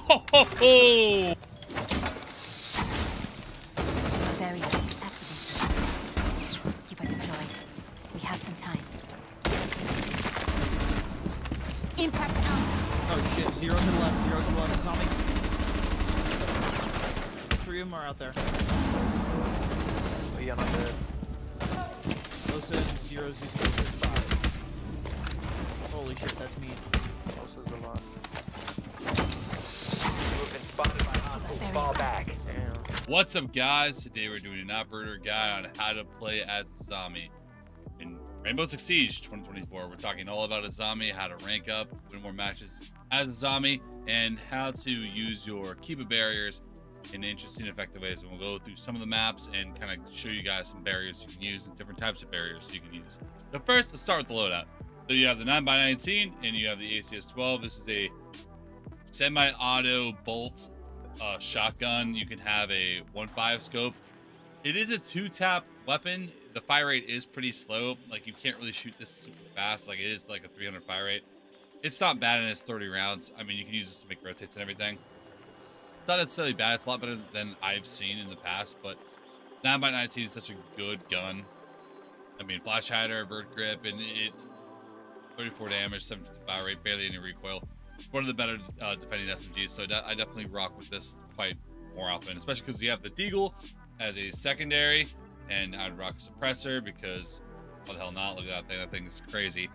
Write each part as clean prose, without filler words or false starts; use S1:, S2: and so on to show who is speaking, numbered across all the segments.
S1: ho, ho, ho.
S2: Barrier activated. Keep it deployed. We have some time. Impact out.
S3: Oh shit, zeros to the left, zeros to the left. Zombie. 3 of them are out there.
S4: Oh, yeah, not dead.
S3: Osa, zeros, using Osa's spot. Holy shit, that's me.
S4: Osa's alive. You have been spotted by hostiles. Fall back. Damn.
S1: What's up, guys? Today we're doing an operator guide on how to play as Azami in Rainbow Six Siege 2024. We're talking all about Azami, how to rank up, win more matches as Azami, and how to use your Kiba barriers in interesting, effective ways. And we'll go through some of the maps and kind of show you guys some barriers you can use and different types of barriers you can use. So first, let's start with the loadout. So you have the 9x19 and you have the ACS-12. This is a semi-auto bolt shotgun. You can have a 1.5 scope. It is a 2-tap weapon. The fire rate is pretty slow. Like, you can't really shoot this super fast. Like, it is like a 300 fire rate. It's not bad in its 30 rounds. I mean, you can use this to make rotates and everything. It's not necessarily bad. It's a lot better than I've seen in the past, but 9x19 is such a good gun. I mean, flash hider, vert grip, and it 34 damage, 750 fire rate, barely any recoil. One of the better defending SMGs, so I definitely rock with this quite more often, especially because you have the Deagle as a secondary, and I'd rock a suppressor because, what the hell not? Look at that thing. That thing is crazy.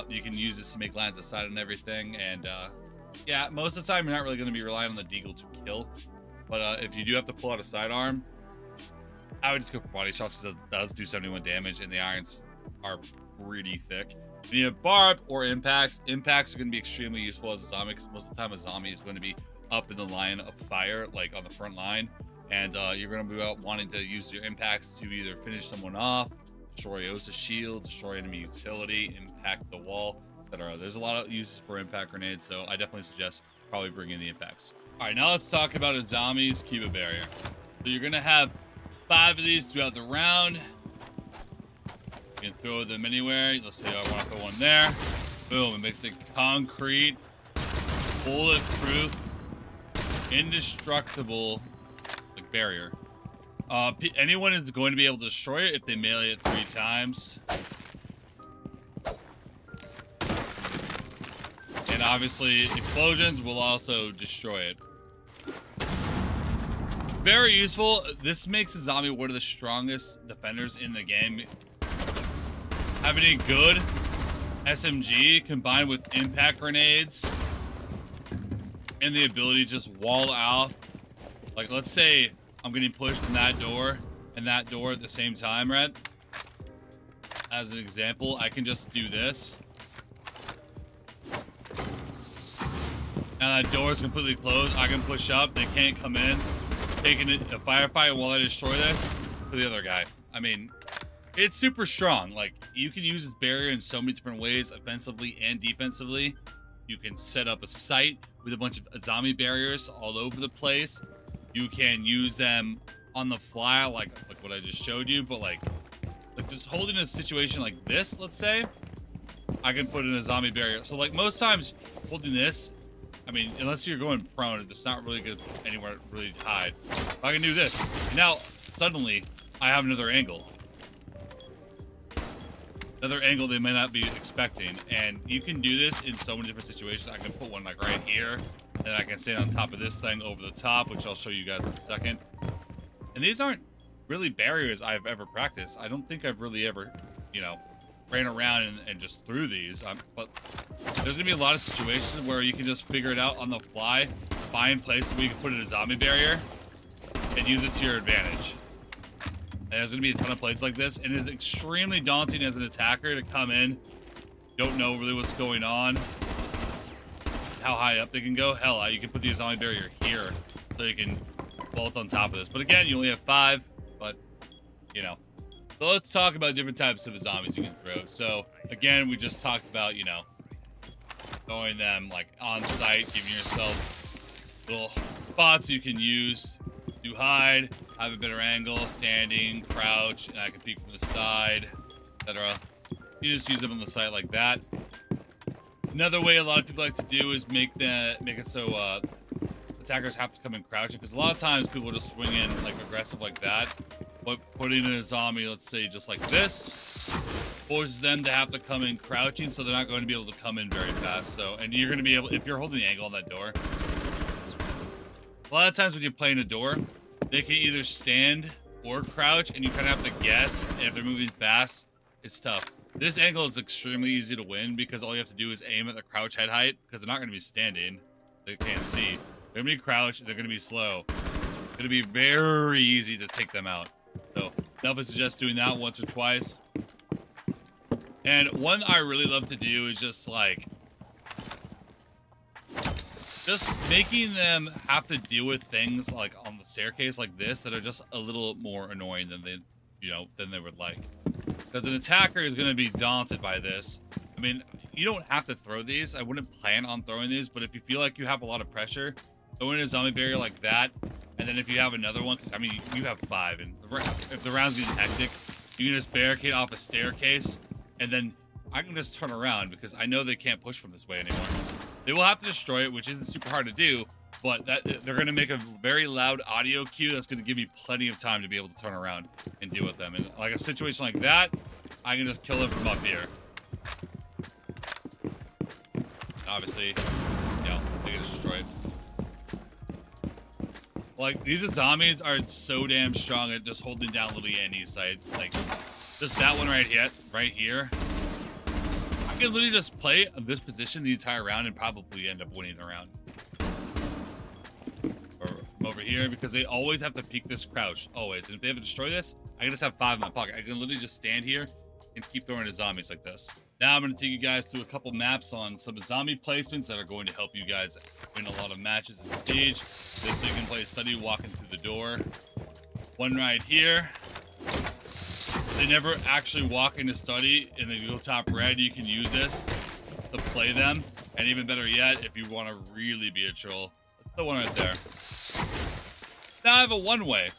S1: You can use this to make lines of sight and everything, and yeah, most of the time you're not really going to be relying on the Deagle to kill, but if you do have to pull out a sidearm, I would just go for body shots because it does do 71 damage, and the irons are pretty thick. When you have barb or impacts, impacts are going to be extremely useful as a zombie because most of the time a zombie is going to be up in the line of fire, like on the front line, and you're going to be out wanting to use your impacts to either finish someone off, destroy Osa shield, destroy enemy utility, impact the wall, etc. There's a lot of uses for impact grenades, so I definitely suggest probably bringing the impacts. All right, now let's talk about a zombie's Kiba barrier. So you're going to have 5 of these throughout the round. You can throw them anywhere. Let's say I want to throw one there. Boom, it makes a concrete, bulletproof, indestructible like barrier. Anyone is going to be able to destroy it if they melee it 3 times. And obviously, explosions will also destroy it. Very useful. This makes a zombie one of the strongest defenders in the game. Having a good SMG combined with impact grenades and the ability to just wall out. Like, let's say I'm getting pushed in that door and that door at the same time, right? As an example, I can just do this. Now that door is completely closed. I can push up. They can't come in. Taking a firefight while I destroy this for the other guy. I mean, it's super strong. Like, you can use this barrier in so many different ways, offensively and defensively. You can set up a site with a bunch of zombie barriers all over the place. You can use them on the fly, like what I just showed you. But like just holding a situation like this, let's say, I can put in a zombie barrier. So like most times, holding this, I mean, unless you're going prone, it's not really good anywhere to really hide. But I can do this. And now, suddenly, I have another angle. Another angle they may not be expecting. And you can do this in so many different situations. I can put one like right here. And I can stand on top of this thing over the top, which I'll show you guys in a second. And these aren't really barriers I've ever practiced. I don't think I've really ever, you know, ran around and just threw these. But there's going to be a lot of situations where you can just figure it out on the fly, find places where you can put in a zombie barrier, and use it to your advantage. And there's going to be a ton of plays like this, and it's extremely daunting as an attacker to come in, don't know really what's going on, how high up they can go. Hell, you can put the zombie barrier here, so you can bolt on top of this. But again, you only have 5, but, you know. So let's talk about different types of zombies you can throw. So, again, we just talked about, you know, throwing them, like, on site, giving yourself little spots you can use to hide, have a better angle, standing, crouch, and I can peek from the side, etc. You just use them on the site like that. Another way a lot of people like to do is make it so attackers have to come in crouching, because a lot of times people just swing in like aggressive like that. But putting in a zombie, let's say just like this, forces them to have to come in crouching, so they're not going to be able to come in very fast. So, and you're going to be able, if you're holding the angle on that door, a lot of times when you're playing a door, they can either stand or crouch, and you kind of have to guess. And if they're moving fast, it's tough. This angle is extremely easy to win because all you have to do is aim at the crouch head height, because they're not going to be standing. They can't see. They're going to be crouched. They're going to be slow. It's going to be very easy to take them out. So definitely suggest doing that once or twice. And one I really love to do is just like, just making them have to deal with things like on the staircase like this that are just a little more annoying than they, you know, than they would like. Because an attacker is going to be daunted by this. I mean, you don't have to throw these. I wouldn't plan on throwing these, but if you feel like you have a lot of pressure, throw in a zombie barrier like that. And then if you have another one, because I mean, you have 5, and if the round's getting hectic, you can just barricade off a staircase, and then I can just turn around because I know they can't push from this way anymore. They will have to destroy it, which isn't super hard to do, but that they're going to make a very loud audio cue that's going to give me plenty of time to be able to turn around and deal with them. And like a situation like that, I can just kill them from up here. Obviously, you know, they get destroyed. Like, these zombies are so damn strong at just holding down little Yanni side. Like, just that one right here. I can literally just play this position the entire round and probably end up winning the round. Or from over here, because they always have to peek this crouch, always. And if they have to destroy this, I can just have 5 in my pocket. I can literally just stand here and keep throwing at zombies like this. Now I'm going to take you guys through a couple maps on some zombie placements that are going to help you guys win a lot of matches in Siege. This you can play Study walking through the door. One right here. They never actually walk into Study. In the top red, you can use this to play them. And even better yet, if you want to really be a troll, that's the one right there. Now I have a one-way.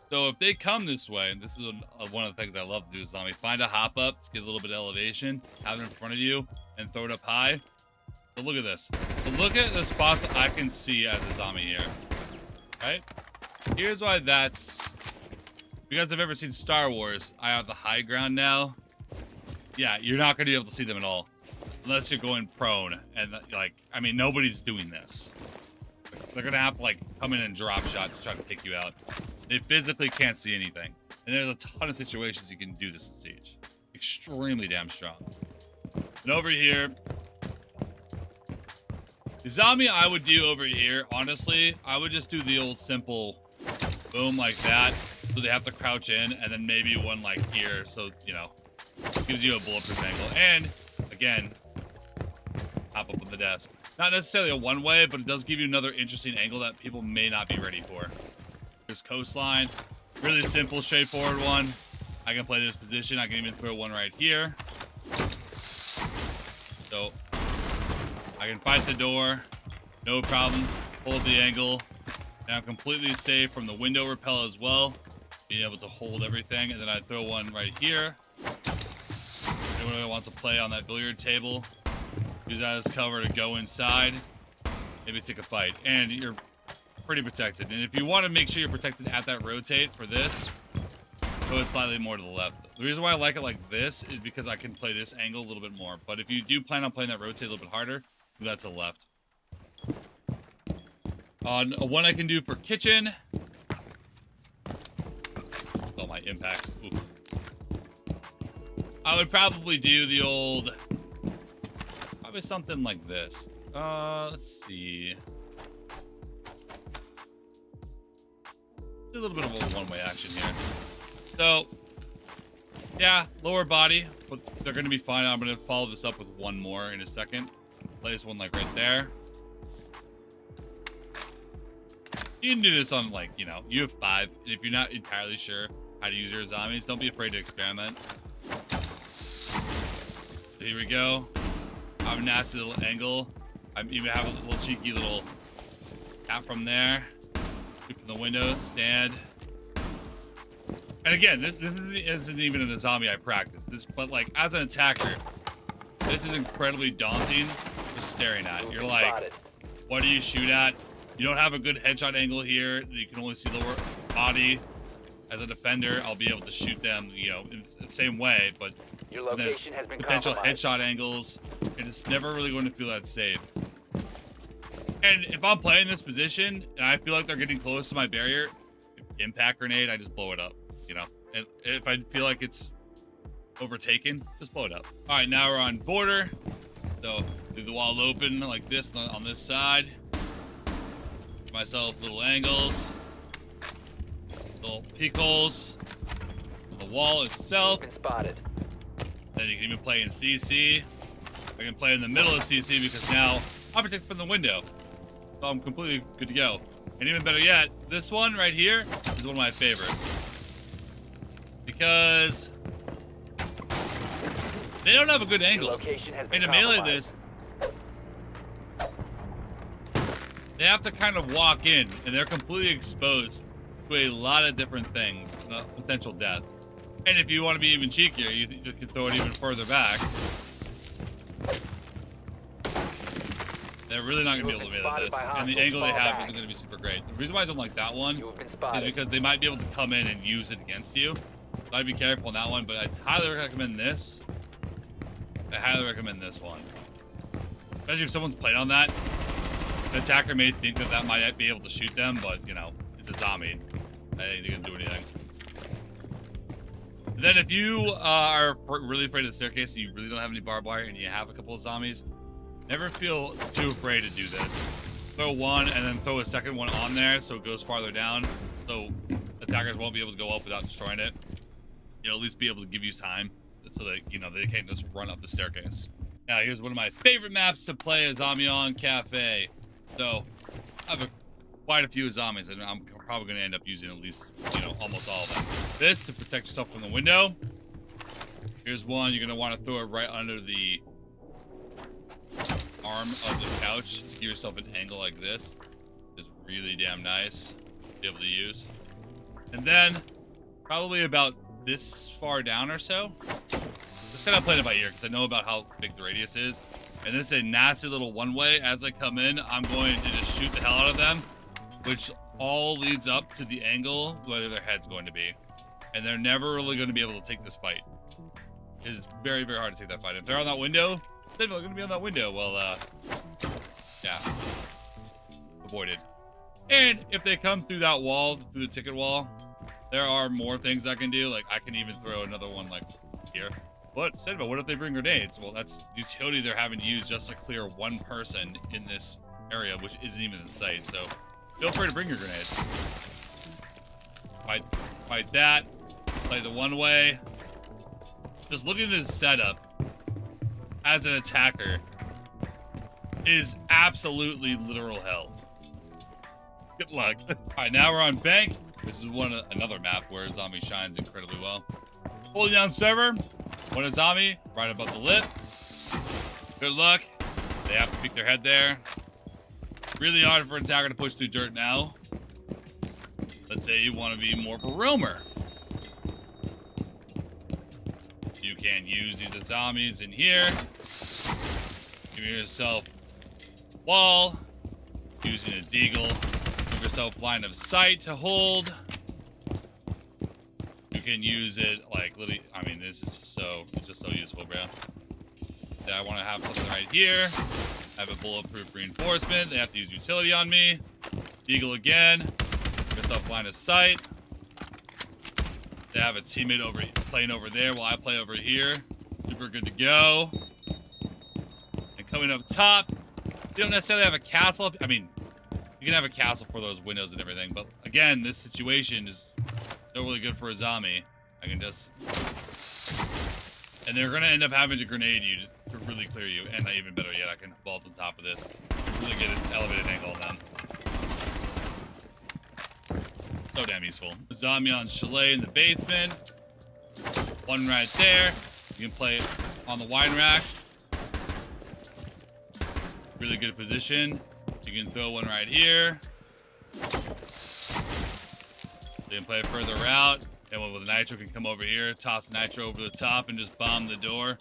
S1: So if they come this way, and this is one of the things I love to do as zombie, find a hop up, just get a little bit of elevation, have it in front of you, and throw it up high. So look at this. So look at the spots I can see as a zombie here. Right? Here's why that's... If you guys have ever seen Star Wars, I have the high ground now. Yeah, you're not going to be able to see them at all. Unless you're going prone. And, like, I mean, nobody's doing this. They're going to have to, like, come in and drop shot to try to take you out. They physically can't see anything. And there's a ton of situations you can do this in Siege. Extremely damn strong. And over here, the zombie I would do over here, honestly, I would just do the old simple boom like that. So they have to crouch in, and then maybe one like here. So, you know, it gives you a bulletproof angle. And, again, hop up on the desk. Not necessarily a one-way, but it does give you another interesting angle that people may not be ready for. There's coastline. Really simple, straightforward one. I can play this position. I can even throw one right here. So I can fight the door. No problem. Hold the angle. And I'm completely safe from the window rappel as well. Being able to hold everything. And then I throw one right here. Anyone who wants to play on that billiard table, use that as cover to go inside. Maybe take a fight. And you're pretty protected. And if you want to make sure you're protected at that rotate for this, go slightly more to the left. The reason why I like it like this is because I can play this angle a little bit more. But if you do plan on playing that rotate a little bit harder, do that to the left. On one I can do for kitchen. Oh, my impact. Ooh. I would probably do the old... Probably something like this. Let's see. A little bit of a one-way action here. So, yeah, lower body, but they're going to be fine. I'm going to follow this up with one more in a second. Place one like right there. You can do this on, like, you know, you have 5. And if you're not entirely sure how to use your zombies, don't be afraid to experiment. So here we go. I have a nasty little angle. I even have a little cheeky little tap from there. From the window, stand. And again, this isn't even in the zombie I practice. But like as an attacker, this is incredibly daunting. Just staring at. You're like, what do you shoot at? you don't have a good headshot angle here. You can only see lower body. As a defender, I'll be able to shoot them, you know, in the same way, but
S4: Your
S1: there's
S4: location has been
S1: potential
S4: compromised.
S1: headshot angles, and it's never really going to feel that safe. And if I'm playing this position and I feel like they're getting close to my barrier, impact grenade, I just blow it up, you know. And if I feel like it's overtaken, just blow it up. All right, now we're on border. So leave the wall open like this on this side. Give myself little angles, little peek holes on the wall itself.
S4: Been spotted.
S1: Then you can even play in CC. I can play in the middle of CC because now I'm protected from the window. So I'm completely good to go. And even better yet, this one right here is one of my favorites. Because they don't have a good
S4: Your
S1: angle.
S4: location has
S1: And
S4: been
S1: to melee
S4: compromised.
S1: this, they have to kind of walk in, and they're completely exposed to a lot of different things, potential death. And if you want to be even cheekier, you can throw it even further back. They're really not going to be able to melee this, and the angle they have isn't going to be super great. The reason why I don't like that one
S4: You have been
S1: is
S4: spotted.
S1: because they might be able to come in and use it against you. So I'd be careful on that one, but I highly recommend this. I highly recommend this one. Especially if someone's playing on that. The attacker may think that that might be able to shoot them, but, you know, it's a zombie. I think they can do anything. And then if you are really afraid of the staircase and you really don't have any barbed wire and you have a couple of zombies, never feel too afraid to do this. Throw one and then throw a second one on there so it goes farther down. So attackers won't be able to go up without destroying it. You'll at least be able to give you time so that, you know, they can't just run up the staircase. Now, here's one of my favorite maps to play a zombie on, Cafe. So, I have quite a few zombies, and I'm probably going to end up using at least, you know, almost all of them. This to protect yourself from the window. Here's one. You're going to want to throw it right under the arm of the couch to give yourself an angle like this. It's really damn nice to be able to use. And then, probably about this far down or so. Just kind of playing it by ear because I know about how big the radius is. And this is a nasty little one-way. As I come in, I'm going to just shoot the hell out of them, which all leads up to the angle whether their head's going to be. And they're never really going to be able to take this fight. It's very, very hard to take that fight. If they're on that window, they're going to be on that window. Well, yeah. Avoided. And if they come through that wall, through the ticket wall, there are more things I can do. Like, I can even throw another one, like, here. But, Cinema, what if they bring grenades? Well, that's utility they're having to use just to clear one person in this area, which isn't even in sight. So, feel free to bring your grenades. Fight that. Play the one way. Just looking at this setup as an attacker is absolutely literal hell. Good luck. All right, now we're on Bank. This is another map where zombie shines incredibly well. Holding down server. One a zombie right above the lip. Good luck. They have to peek their head there. Really hard for an attacker to push through dirt now. Let's say you want to be more of a roamer. You can use these zombies in here. Give yourself wall. Using a deagle. Give yourself line of sight to hold. You can use it like literally. I mean, this is it's just so useful, bro. Yeah, I want to have something right here. I have a bulletproof reinforcement. They have to use utility on me. Eagle again. Give yourself line of sight. They have a teammate playing over there while I play over here. Super good to go. And coming up top, you don't necessarily have a castle. I mean, you can have a castle for those windows and everything, but again, this situation is not really good for a zombie. I can just... And they're going to end up having to grenade you to really clear you. And even better yet, I can vault on top of this. Really get an elevated angle on them. So damn useful. Zombie on Chalet in the basement. One right there. You can play it on the wine rack. Really good position. You can throw one right here. You can play it further out. And with the nitro can come over here, toss the nitro over the top, and just bomb the door.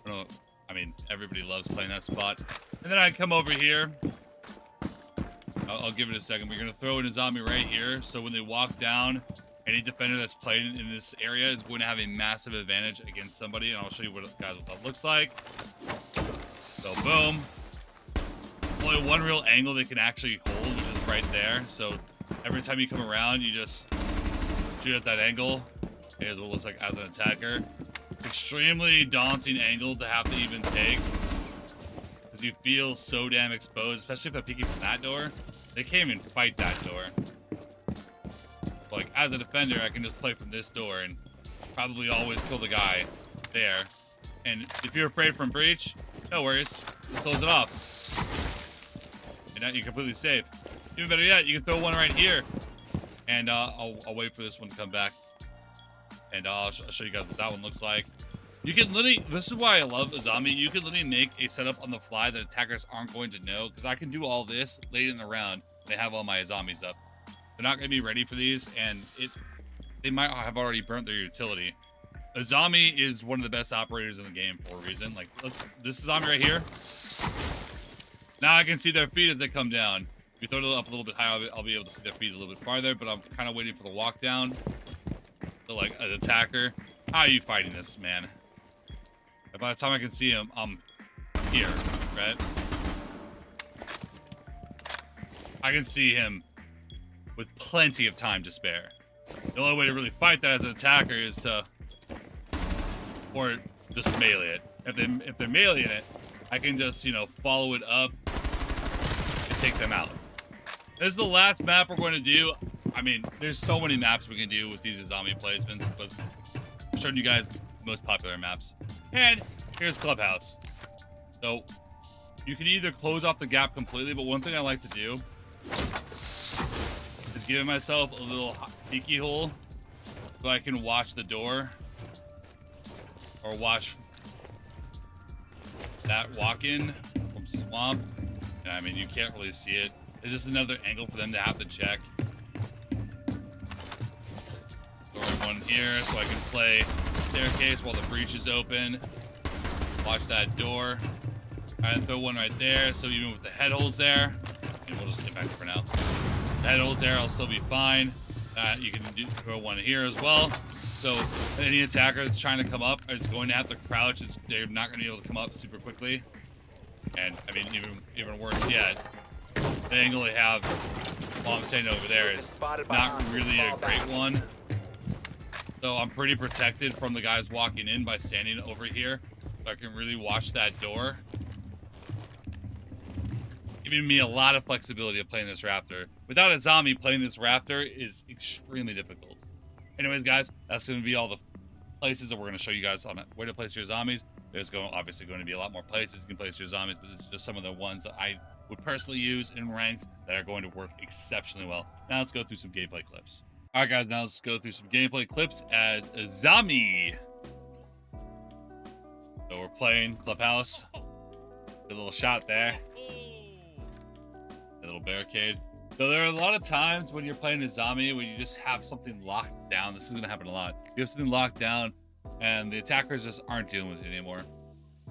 S1: I mean, everybody loves playing that spot. And then I come over here. I'll give it a second. We're gonna throw in a zombie right here, so when they walk down, any defender that's playing in this area is going to have a massive advantage against somebody, and I'll show you what that looks like. So boom. Only one real angle they can actually hold, which is right there. So every time you come around, you just shoot at that angle. Here's what it looks like as an attacker. Extremely daunting angle to have to even take, because you feel so damn exposed, especially if they're peeking from that door. They can't even fight that door. Like, as a defender, I can just play from this door and probably always kill the guy there. And if you're afraid from breach, no worries. Just close it off. And now you're completely safe. Even better yet, you can throw one right here. And I'll wait for this one to come back. And I'll show you guys what that one looks like. You can literally, this is why I love a zombie. You can literally make a setup on the fly that attackers aren't going to know. Because I can do all this late in the round. They have all my zombies up. They're not going to be ready for these, and they might have already burnt their utility. A zombie is one of the best operators in the game for a reason. Like, this zombie right here. Now I can see their feet as they come down. If you throw it up a little bit higher, I'll be able to see their feet a little bit farther, but I'm kind of waiting for the walk down. So, like, an attacker. How are you fighting this, man? And by the time I can see him, I'm here, right? I can see him with plenty of time to spare. The only way to really fight that as an attacker is to, or just melee it. If they're meleeing it, I can just, you know, follow it up and take them out. This is the last map we're going to do. I mean, there's so many maps we can do with these zombie placements, but I'm showing you guys the most popular maps. And here's Clubhouse. So you can either close off the gap completely, but one thing I like to do is giving myself a little peeky hole so I can watch the door or watch that walk in from swamp. And I mean, you can't really see it. It's just another angle for them to have to check. Throw one here so I can play staircase while the breach is open. Watch that door. And throw one right there, so even with the head holes there, and we'll just get back for now. The head holes there, I'll still be fine. You can throw one here as well. So any attacker that's trying to come up is going to have to crouch. They're not going to be able to come up super quickly. And I mean, even worse yet, the angle they have while I'm standing over there is not really a great one. So I'm pretty protected from the guys walking in by standing over here. So I can really watch that door. Giving me a lot of flexibility of playing this Raptor. Without a zombie, playing this Raptor is extremely difficult. Anyways, guys, that's going to be all the places that we're going to show you guys on where to place your zombies. There's obviously going to be a lot more places you can place your zombies, but this is just some of the ones that I would personally use in ranked that are going to work exceptionally well. Now let's go through some gameplay clips. All right, guys, now let's go through some gameplay clips as a zombie. So we're playing Clubhouse. Good little shot there. A little barricade. So there are a lot of times when you're playing a zombie when you just have something locked down. This is going to happen a lot. You have something locked down and the attackers just aren't dealing with it anymore.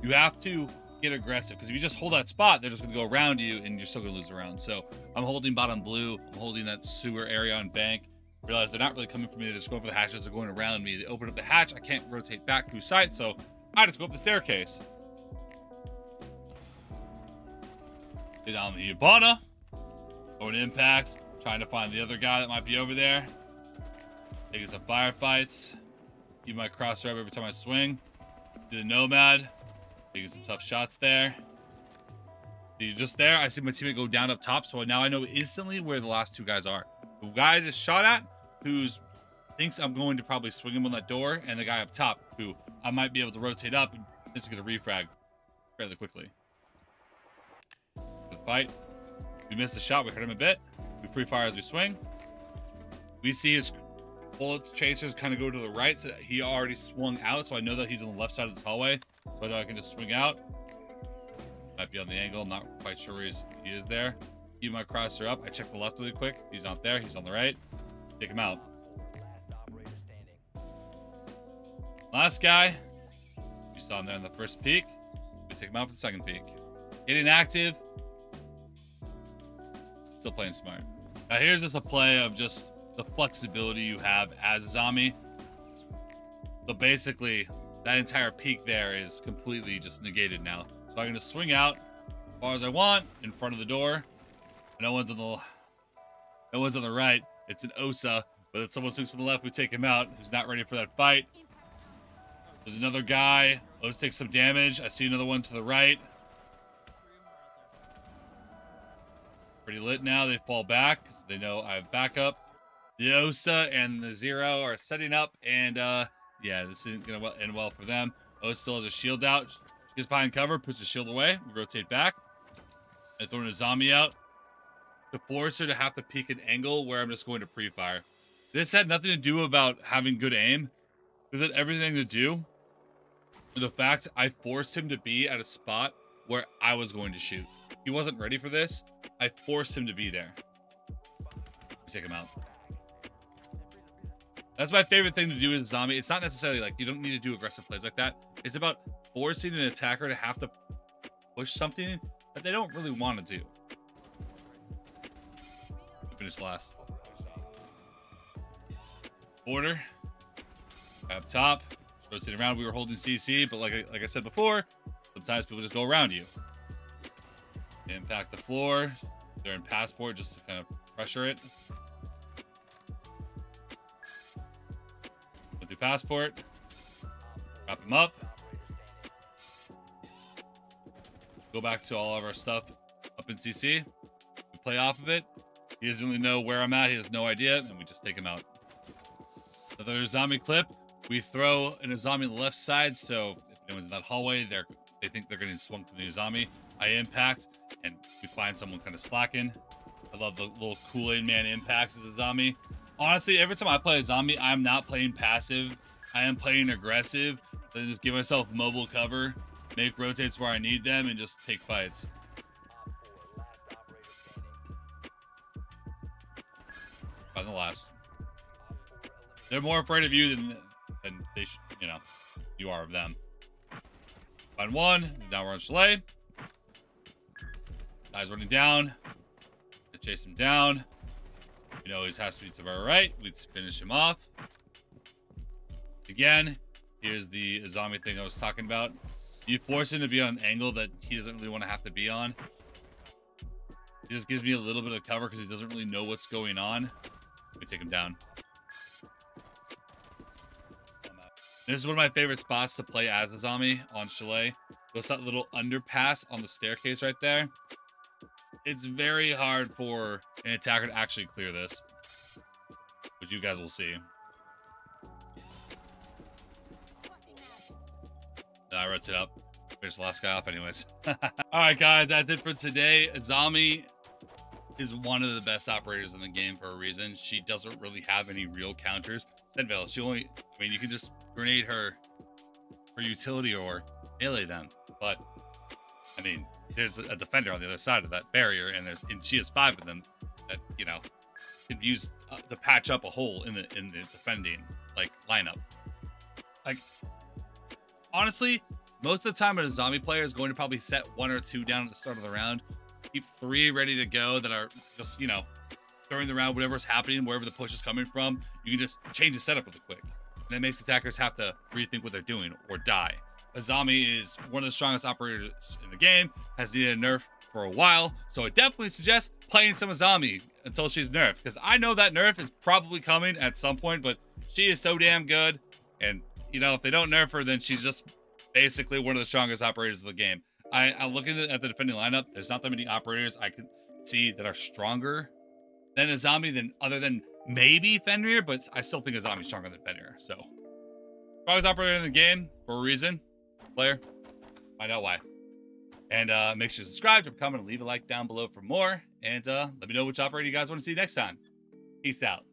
S1: You have to get aggressive, because if you just hold that spot, they're just going to go around you and you're still going to lose the round. So I'm holding bottom blue. I'm holding that sewer area on bank. Realize they're not really coming for me. They're just going for the hatches. They're going around me. They open up the hatch. I can't rotate back through sight, so I just go up the staircase. Get down the Hibana. Going impacts. Trying to find the other guy that might be over there. Taking some firefights. Keep my crosshair up every time I swing. Do the Nomad. Taking some tough shots there. See, just there, I see my teammate go down up top, so now I know instantly where the last two guys are. The guy I just shot at, who thinks I'm going to probably swing him on that door, and the guy up top, who I might be able to rotate up and potentially get a refrag fairly quickly. Good fight. We missed the shot. We hurt him a bit. We pre-fire as we swing. We see his bullets chasers kind of go to the right, so he already swung out, so I know that he's on the left side of this hallway, so I know I can just swing out. Might be on the angle. I'm not quite sure where he is there. Keep my crosshair up. I check the left really quick. He's not there. He's on the right. Take him out. Last guy. You saw him there in the first peek. We take him out for the second peek. Getting active. Still playing smart. Now here's just a play of just the flexibility you have as Azami. So basically, that entire peak there is completely just negated now. So I'm going to swing out as far as I want in front of the door. No one's on the right. It's an Osa, but if someone swings from the left, we take him out. Who's not ready for that fight. There's another guy. Osa takes some damage. I see another one to the right. Pretty lit now. They fall back because they know I have backup. The Osa and the Zero are setting up, and yeah, this isn't going to end well for them. Osa still has a shield out. She gets behind cover, puts the shield away. We rotate back. I throw a zombie out to force her to have to peek an angle where I'm just going to pre-fire. This had nothing to do about having good aim. This had everything to do with the fact I forced him to be at a spot where I was going to shoot. He wasn't ready for this. I forced him to be there. Take him out. That's my favorite thing to do with zombie. It's not necessarily like you don't need to do aggressive plays like that. It's about forcing an attacker to have to push something that they don't really want to do. Finish last. Border. Up top. Rotate around. We were holding CC, but like I said before, sometimes people just go around you. Impact the floor. They're in passport just to kind of pressure it. Put the passport. Wrap him up. Go back to all of our stuff up in CC. We play off of it. He doesn't really know where I'm at. He has no idea, and we just take him out. Another zombie clip. We throw an Azami on the left side, so if anyone's in that hallway, they think they're getting swung from the Azami. I impact, and we find someone kind of slacking. I love the little Kool-Aid Man impacts as a zombie. Honestly, every time I play a zombie, I'm not playing passive. I am playing aggressive. I just give myself mobile cover, make rotates where I need them, and just take fights. On the last. They're more afraid of you than they you are of them. Find one. Now we're on Chalet. Guy's running down. I chase him down. You know, he has to be to our right. We finish him off. Again, here's the zombie thing I was talking about. You force him to be on an angle that he doesn't really want to have to be on. He just gives me a little bit of cover because he doesn't really know what's going on. We take him down. This is one of my favorite spots to play as a zombie on Chalet. There's that little underpass on the staircase right there. It's very hard for an attacker to actually clear this, which you guys will see. I wrote it up. There's the last guy off anyways. All right, guys, that's it for today. Azami is one of the best operators in the game for a reason. She doesn't really have any real counters. Senville, I mean, you can just grenade her for utility or melee them. But, I mean, there's a defender on the other side of that barrier, and she has 5 of them that, you know, can use to patch up a hole in the defending, like, lineup. Like, honestly, most of the time a zombie player is going to probably set 1 or 2 down at the start of the round. Keep 3 ready to go that are just, you know, during the round, whatever's happening, wherever the push is coming from, you can just change the setup really quick. And it makes attackers have to rethink what they're doing or die. Azami is one of the strongest operators in the game, has needed a nerf for a while, so I definitely suggest playing some Azami until she's nerfed, because I know that nerf is probably coming at some point, but she is so damn good, and, you know, if they don't nerf her, then she's just basically one of the strongest operators of the game. I'm looking at the defending lineup. There's not that many operators I can see that are stronger than Azami, other than maybe Fenrir, but I still think Azami's stronger than Fenrir. So, strongest operator in the game for a reason. Player, find out why. And make sure to subscribe, drop a comment, and leave a like down below for more. And let me know which operator you guys want to see next time. Peace out.